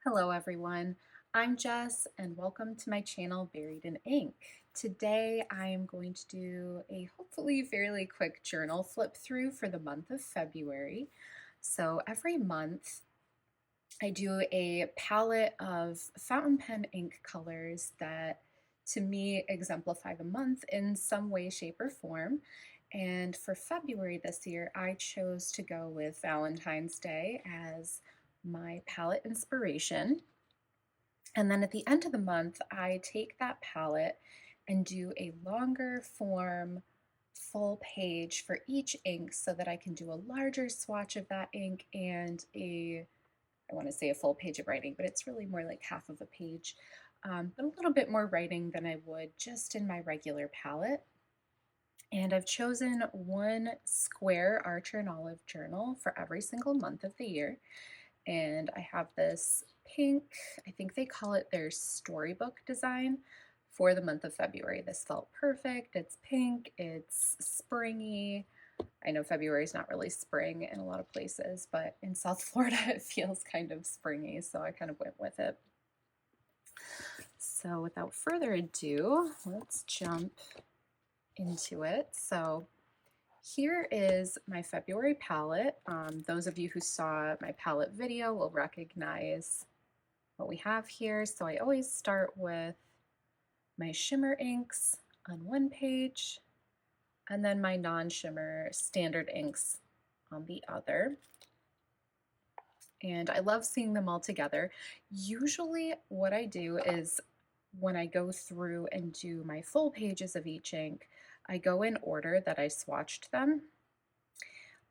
Hello everyone, I'm Jess and welcome to my channel Buried in Ink. Today I am going to do a hopefully fairly quick journal flip through for the month of February. So every month I do a palette of fountain pen ink colors that to me exemplify the month in some way, shape, or form. And for February this year, I chose to go with Valentine's Day as my palette inspiration. And then at the end of the month, I take that palette and do a longer form full page for each ink so that I can do a larger swatch of that ink and I want to say a full page of writing, but it's really more like half of a page, but a little bit more writing than I would just in my regular palette. And I've chosen one square Archer and Olive journal for every single month of the year. And I have this pink, I think they call it their storybook design for the month of February. This felt perfect. It's pink, it's springy. I know February is not really spring in a lot of places, but in South Florida it feels kind of springy, so I kind of went with it. So without further ado, let's jump into it. So here is my February palette. Those of you who saw my palette video will recognize what we have here. So I always start with my shimmer inks on one page and then my non-shimmer standard inks on the other. And I love seeing them all together. Usually what I do is when I go through and do my full pages of each ink, I go in order that I swatched them.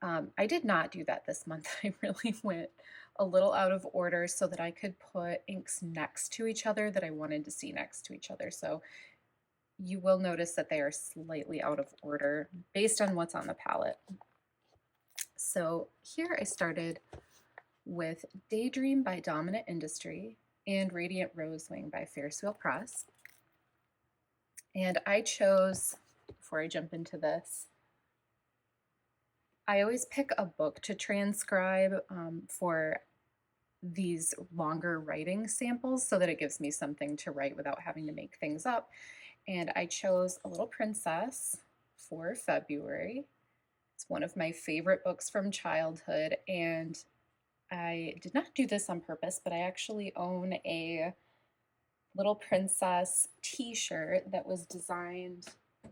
I did not do that this month. I really went a little out of order so that I could put inks next to each other that I wanted to see next to each other. So you will notice that they are slightly out of order based on what's on the palette. So here I started with Daydream by Dominant Industry and Radiant Rosewing by Ferris-Wheel Press. And I chose, before I jump into this, I always pick a book to transcribe for these longer writing samples so that it gives me something to write without having to make things up. And I chose A Little Princess for February. It's one of my favorite books from childhood, and I did not do this on purpose, but I actually own a Little Princess t-shirt that was designed, I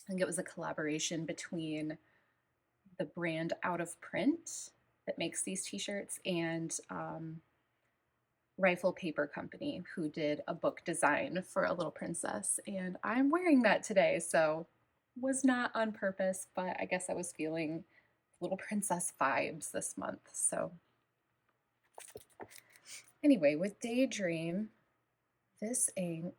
think it was a collaboration between the brand Out of Print that makes these t-shirts and Rifle Paper Company, who did a book design for A Little Princess. And I'm wearing that today, so was not on purpose, but I guess I was feeling Little Princess vibes this month. So anyway, with Daydream, this ink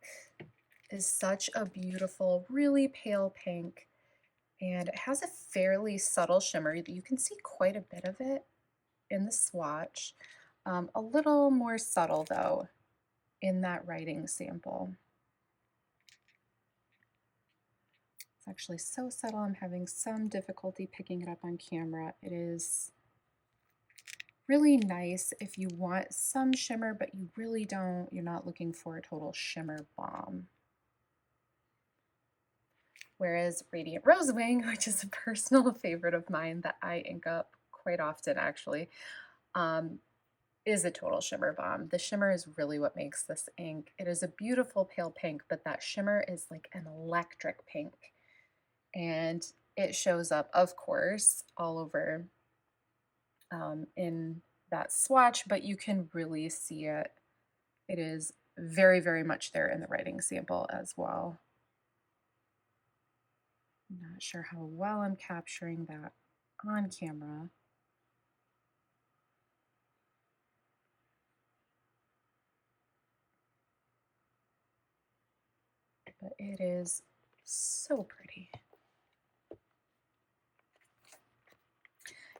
is such a beautiful, really pale pink, and it has a fairly subtle shimmer. You can see quite a bit of it in the swatch. A little more subtle though in that writing sample. It's actually so subtle I'm having some difficulty picking it up on camera. It is really nice if you want some shimmer, but you really don't, you're not looking for a total shimmer bomb. Whereas Radiant Rosewing, which is a personal favorite of mine that I ink up quite often actually, is a total shimmer bomb. The shimmer is really what makes this ink. It is a beautiful pale pink, but that shimmer is like an electric pink. And it shows up, of course, all over in that swatch, but you can really see it. It is very, very much there in the writing sample as well. I'm not sure how well I'm capturing that on camera. But it is so pretty.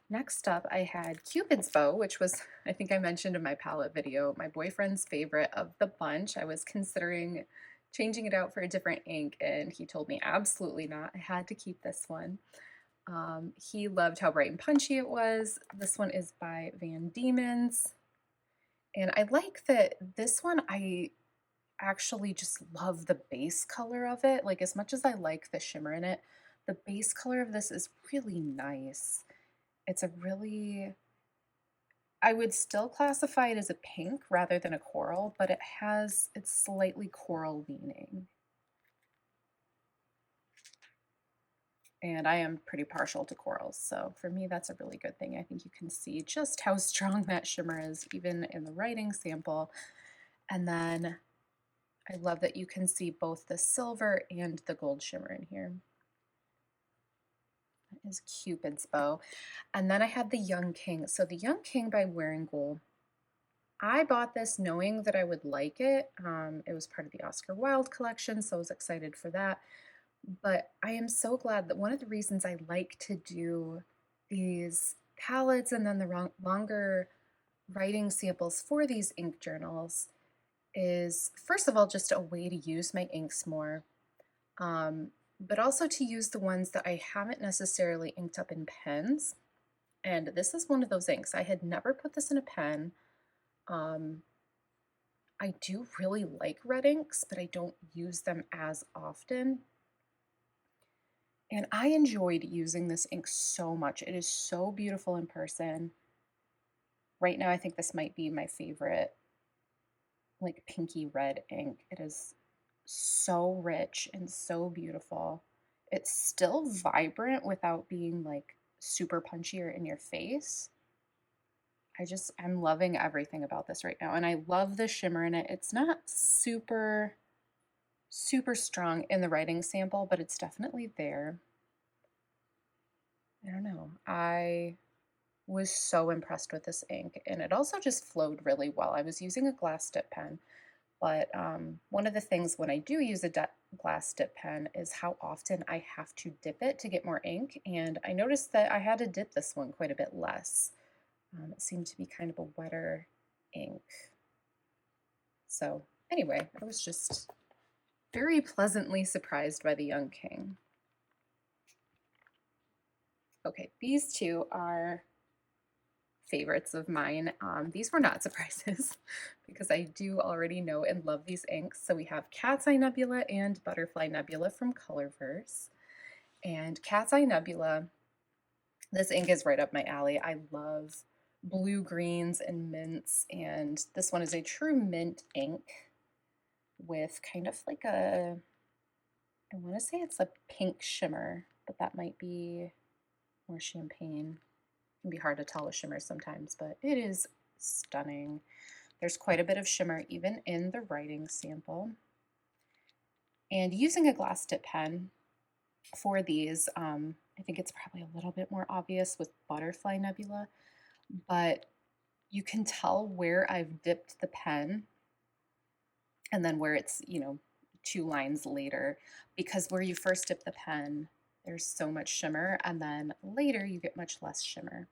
Next up, I had Cupid's Bow, which was, I think I mentioned in my palette video, my boyfriend's favorite of the bunch. I was considering changing it out for a different ink, and he told me absolutely not. I had to keep this one. He loved how bright and punchy it was. This one is by Van Dieman's, And I like that this one, I actually just love the base color of it. Like, as much as I like the shimmer in it, the base color of this is really nice. It's a really, I would still classify it as a pink rather than a coral, but it's slightly coral leaning. And I am pretty partial to corals, so for me that's a really good thing. I think you can see just how strong that shimmer is even in the writing sample. And then I love that you can see both the silver and the gold shimmer in here. That is Cupid's bow. And then I had the Young King. So the Young King by Wearingeul. I bought this knowing that I would like it. It was part of the Oscar Wilde collection, so I was excited for that. But I am so glad that one of the reasons I like to do these palettes and then the longer writing samples for these ink journals is, first of all, just a way to use my inks more, but also to use the ones that I haven't necessarily inked up in pens. And this is one of those inks. I had never put this in a pen. I do really like red inks, but I don't use them as often. And I enjoyed using this ink so much. It is so beautiful in person. Right now, I think this might be my favorite, like pinky red ink. It is so rich and so beautiful. It's still vibrant without being like super punchy or in your face. I'm loving everything about this right now. And I love the shimmer in it. It's not super strong in the writing sample, but it's definitely there. I don't know. I was so impressed with this ink, and it also just flowed really well. I was using a glass dip pen, but one of the things when I do use a glass dip pen is how often I have to dip it to get more ink, and I noticed that I had to dip this one quite a bit less. It seemed to be kind of a wetter ink. So anyway, I was just very pleasantly surprised by the Young King. Okay, these two are favorites of mine. These were not surprises because I do already know and love these inks. So we have Cat's Eye Nebula and Butterfly Nebula from Colorverse. And Cat's Eye Nebula, this ink is right up my alley. I love blue greens and mints, and this one is a true mint ink with kind of like I want to say it's a pink shimmer, but that might be more champagne. It can be hard to tell with shimmer sometimes, but it is stunning. There's quite a bit of shimmer even in the writing sample. And using a glass dip pen for these, I think it's probably a little bit more obvious with Butterfly Nebula, but you can tell where I've dipped the pen and then where it's, 2 lines later, because where you first dip the pen, there's so much shimmer, and then later you get much less shimmer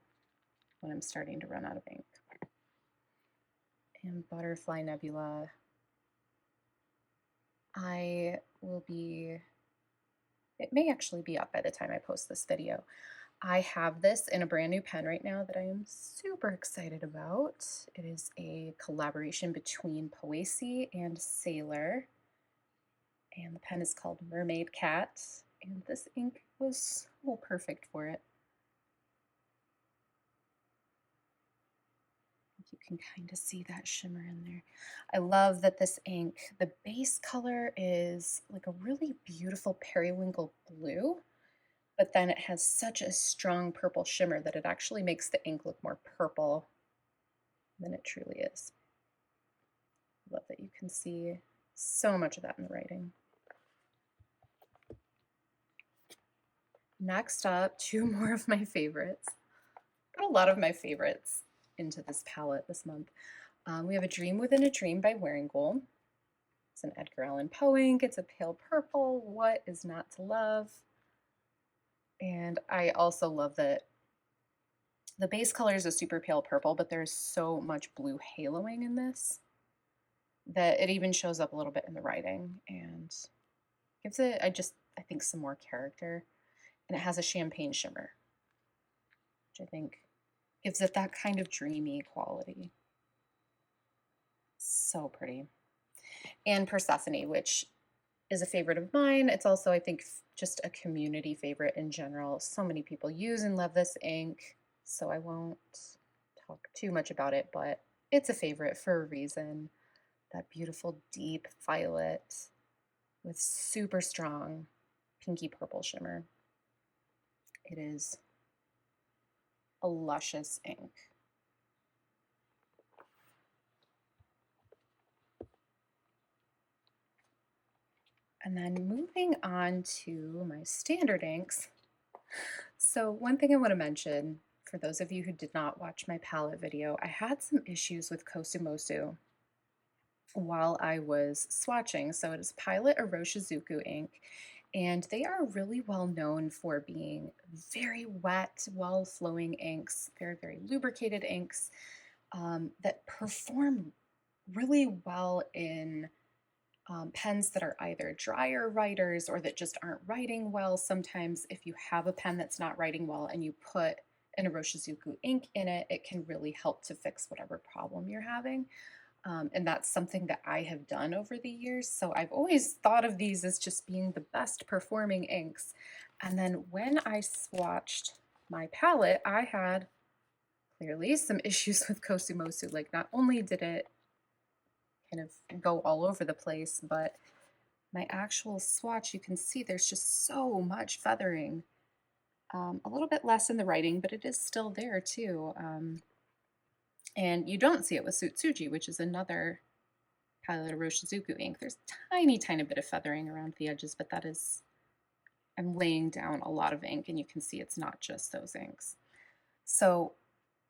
when I'm starting to run out of ink. And Butterfly Nebula, it may actually be up by the time I post this video. I have this in a brand new pen right now that I am super excited about. It is a collaboration between Poesi and Sailor, and the pen is called Mermaid Cat, and this ink was so perfect for it. You can kind of see that shimmer in there. I love that this ink, the base color is like a really beautiful periwinkle blue, but then it has such a strong purple shimmer that it actually makes the ink look more purple than it truly is. Love that you can see so much of that in the writing. Next up, 2 more of my favorites. Put a lot of my favorites into this palette this month. We have A Dream Within a Dream by Wearingeul. It's an Edgar Allan Poe ink. It's a pale purple. What is not to love? And I also love that the base color is a super pale purple, but there's so much blue haloing in this that it even shows up a little bit in the writing and gives it, I think, some more character. And it has a champagne shimmer, which I think gives it that kind of dreamy quality. so pretty. And Persephone, which is a favorite of mine. It's also, I think, just a community favorite in general. So many people use and love this ink, so I won't talk too much about it, but it's a favorite for a reason. That beautiful deep violet with super strong pinky purple shimmer. It is a luscious ink. And then moving on to my standard inks. So one thing I want to mention, for those of you who did not watch my palette video, I had some issues with Kosumosu while I was swatching. So it is Pilot Iroshizuku ink, and they are really well known for being very wet, well-flowing inks, very, very lubricated inks that perform really well in pens that are either drier writers or that just aren't writing well. Sometimes if you have a pen that's not writing well and you put an Iroshizuku ink in it, it can really help to fix whatever problem you're having. And that's something that I have done over the years. So I've always thought of these as just being the best performing inks. And then when I swatched my palette, I had clearly some issues with Kosumosu. Like, not only did it kind of go all over the place, but my actual swatch, you can see there's just so much feathering. A little bit less in the writing, but it is still there too. And you don't see it with Tsutsuji, which is another Pilot Iroshizuku ink. There's tiny, tiny bit of feathering around the edges, but that is, I'm laying down a lot of ink, and you can see it's not just those inks. So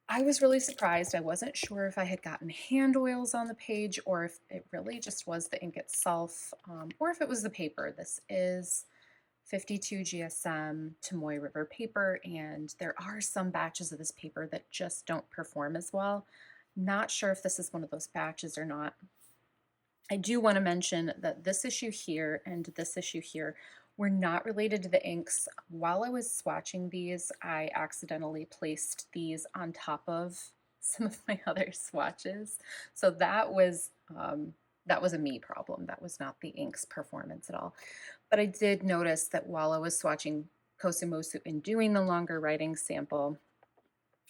I was really surprised. I wasn't sure if I had gotten hand oils on the page or if it really just was the ink itself, or if it was the paper. This is 52 GSM Tomoe River paper, and there are some batches of this paper that just don't perform as well. Not sure if this is one of those batches or not. I do want to mention that this issue here and this issue here were not related to the inks. While I was swatching these, I accidentally placed these on top of some of my other swatches. So that was a me problem. That was not the ink's performance at all. But I did notice that while I was swatching Kosumosu and doing the longer writing sample,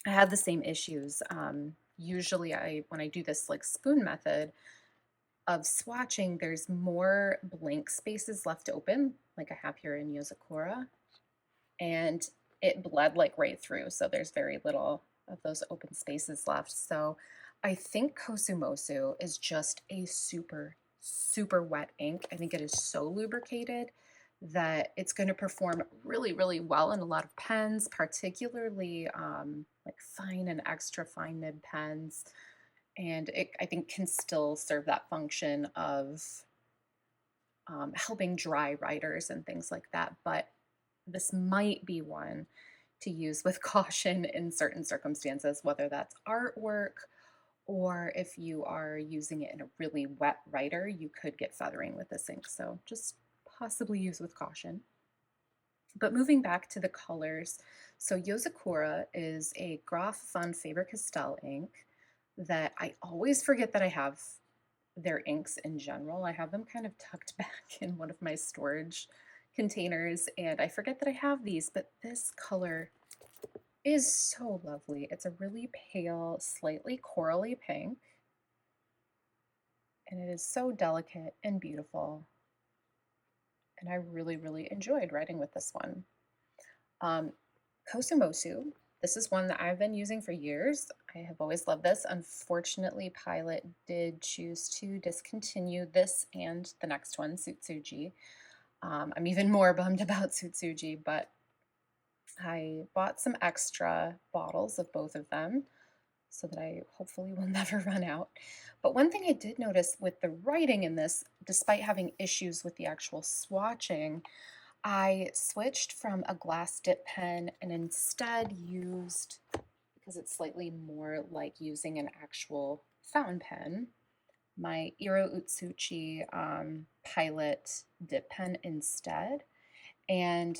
I had the same issues. Usually when I do this like spoon method of swatching, there's more blank spaces left open, like I have here in Yozakura, and it bled like right through, so there's very little of those open spaces left. So I think Kosumosu is just a super, super wet ink. I think it is so lubricated that it's going to perform really, really well in a lot of pens, particularly like fine and extra fine nib pens. And it, I think, can still serve that function of helping dry writers and things like that. But this might be one to use with caution in certain circumstances, whether that's artwork or if you are using it in a really wet writer, you could get feathering with this ink. So just possibly use with caution. But moving back to the colors, so Yozakura is a Graf von Faber-Castell ink that I always forget that I have their inks in general. I have them kind of tucked back in one of my storage containers, and I forget that I have these, but this color is so lovely. It's a really pale, slightly corally pink, and it is so delicate and beautiful, and I really, really enjoyed writing with this one. Kosumosu, this is one that I've been using for years. I have always loved this. Unfortunately, Pilot did choose to discontinue this and the next one, Tsutsuji. I'm even more bummed about Tsutsuji, but I bought some extra bottles of both of them so that I hopefully will never run out. But one thing I did notice with the writing in this, despite having issues with the actual swatching, I switched from a glass dip pen and instead used, because it's slightly more like using an actual fountain pen, my Iro-utsushi Pilot dip pen instead, and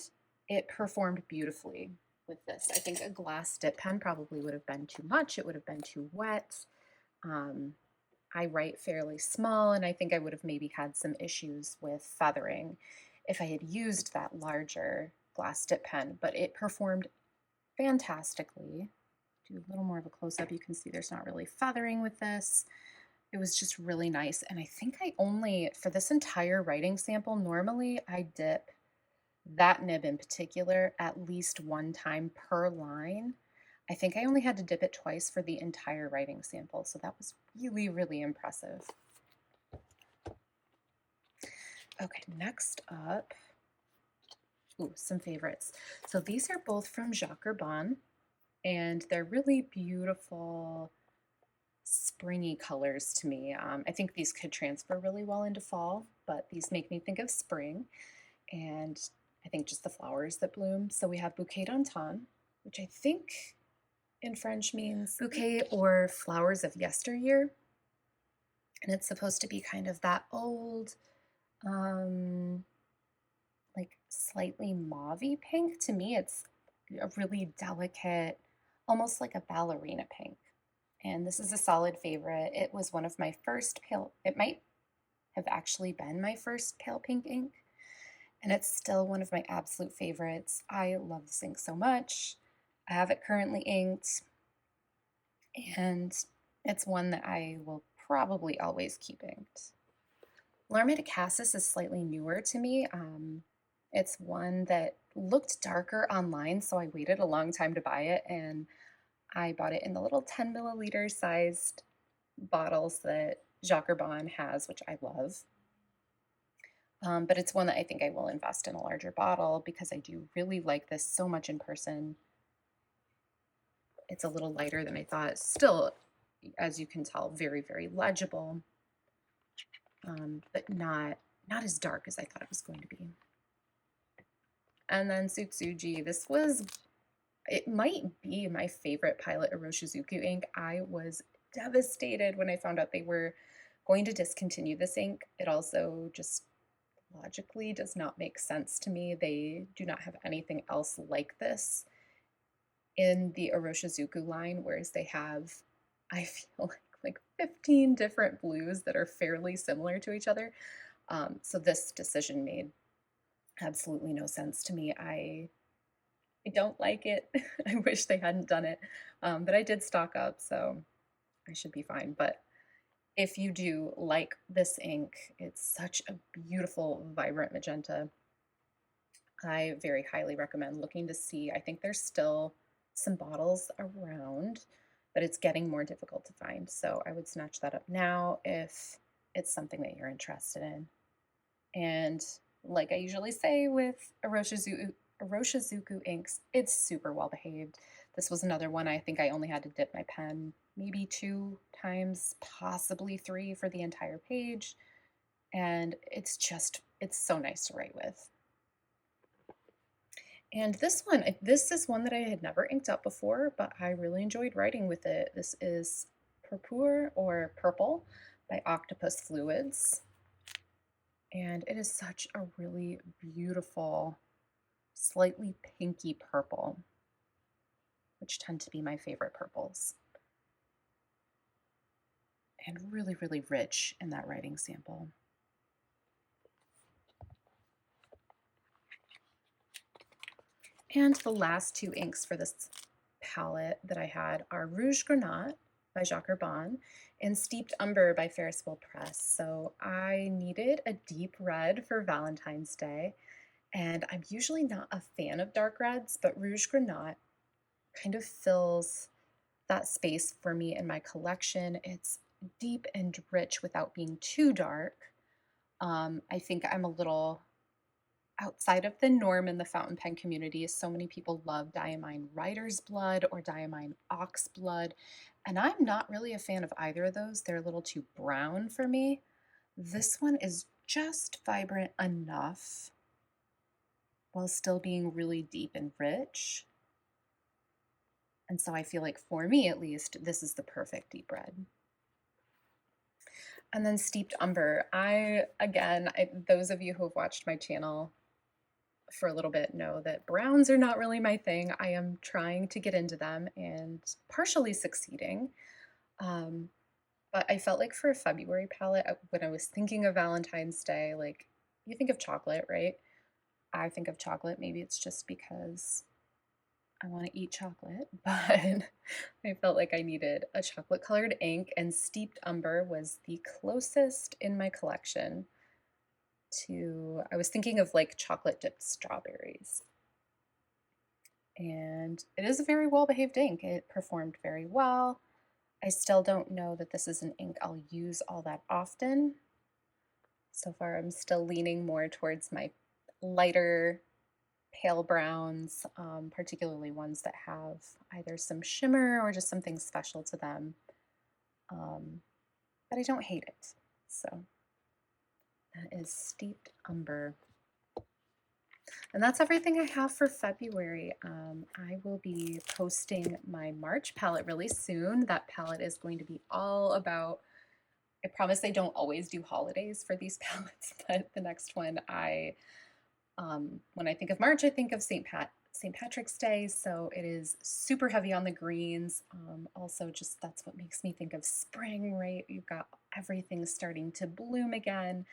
it performed beautifully with this. I think a glass dip pen probably would have been too much. It would have been too wet. I write fairly small, and I think I would have maybe had some issues with feathering if I had used that larger glass dip pen, but it performed fantastically. Do a little more of a close-up. You can see there's not really feathering with this. It was just really nice. And I think I only, for this entire writing sample, normally I dip that nib in particular at least one time per line. I think I only had to dip it twice for the entire writing sample, so that was really, really impressive. Okay, next up, ooh, some favorites. So these are both from Jacques, and they're really beautiful, springy colors to me. I think these could transfer really well into fall, but these make me think of spring, and I think just the flowers that bloom. So we have Bouquet d'Antan, which I think in French means bouquet or flowers of yesteryear. And it's supposed to be kind of that old, like slightly mauvey pink. To me, it's a really delicate, almost like a ballerina pink. And this is a solid favorite. It was one of my first pale, it might have actually been my first pale pink ink. And it's still one of my absolute favorites. I love this ink so much. I have it currently inked, and it's one that I will probably always keep inked. Larmes de Cassis is slightly newer to me. It's one that looked darker online, so I waited a long time to buy it, and I bought it in the little 10 milliliter sized bottles that Jacques has, which I love. But it's one that I think I will invest in a larger bottle because I do really like this so much in person. It's a little lighter than I thought. Still, as you can tell, very, very legible, but not as dark as I thought it was going to be. And then Tsutsuji. It might be my favorite Pilot Iroshizuku ink. I was devastated when I found out they were going to discontinue this ink. It also just logically does not make sense to me. They do not have anything else like this in the Iroshizuku line, whereas they have, I feel like 15 different blues that are fairly similar to each other. So this decision made absolutely no sense to me. I don't like it. I wish they hadn't done it, but I did stock up, so I should be fine. But if you do like this ink, it's such a beautiful, vibrant magenta. I very highly recommend looking to see. I think there's still some bottles around, but it's getting more difficult to find. So I would snatch that up now if it's something that you're interested in. And like I usually say with Iroshizuku inks, it's super well behaved. This was another one I think I only had to dip my pen maybe 2 times, possibly 3 for the entire page. And it's so nice to write with. And this is one that I had never inked up before, but I really enjoyed writing with it. This is Purpur or Purple by Octopus Fluids. And it is such a really beautiful, slightly pinky purple, which tend to be my favorite purples. And really, really rich in that writing sample. And the last 2 inks for this palette that I had are Rouge Grenat by Jacques and Steeped Umber by Ferris Press. So I needed a deep red for Valentine's Day, and I'm usually not a fan of dark reds, but Rouge Grenat kind of fills that space for me in my collection. It's deep and rich without being too dark. I think I'm a little outside of the norm in the fountain pen community. So many people love Diamine Writer's Blood or Diamine Ox Blood, and I'm not really a fan of either of those. They're a little too brown for me. This one is just vibrant enough while still being really deep and rich. And so I feel like, for me at least, this is the perfect deep red. And then Steeped Umber. Those of you who have watched my channel for a little bit know that browns are not really my thing. I am trying to get into them and partially succeeding. But I felt like for a February palette, when I was thinking of Valentine's Day, like you think of chocolate, right? I think of chocolate. Maybe it's just because I want to eat chocolate, but I felt like I needed a chocolate colored ink, and Steeped Umber was the closest in my collection to, I was thinking of like chocolate dipped strawberries. And it is a very well behaved ink. It performed very well. I still don't know that this is an ink I'll use all that often. So far, I'm still leaning more towards my lighter pale browns, particularly ones that have either some shimmer or just something special to them. But I don't hate it. So that is Steeped Umber. And that's everything I have for February. I will be posting my March palette really soon. That palette is going to be all about, I promise I don't always do holidays for these palettes, but the next one when I think of March, I think of St. Patrick's Day, so it is super heavy on the greens. Also, just that's what makes me think of spring, right? You've got everything starting to bloom again.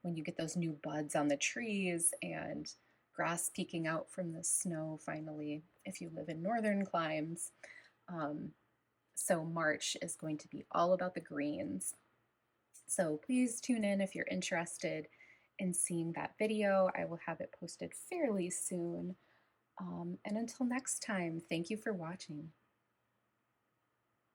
When you get those new buds on the trees and grass peeking out from the snow finally, if you live in northern climes. So March is going to be all about the greens. So please tune in if you're interested in seeing that video. I will have it posted fairly soon. And until next time, thank you for watching.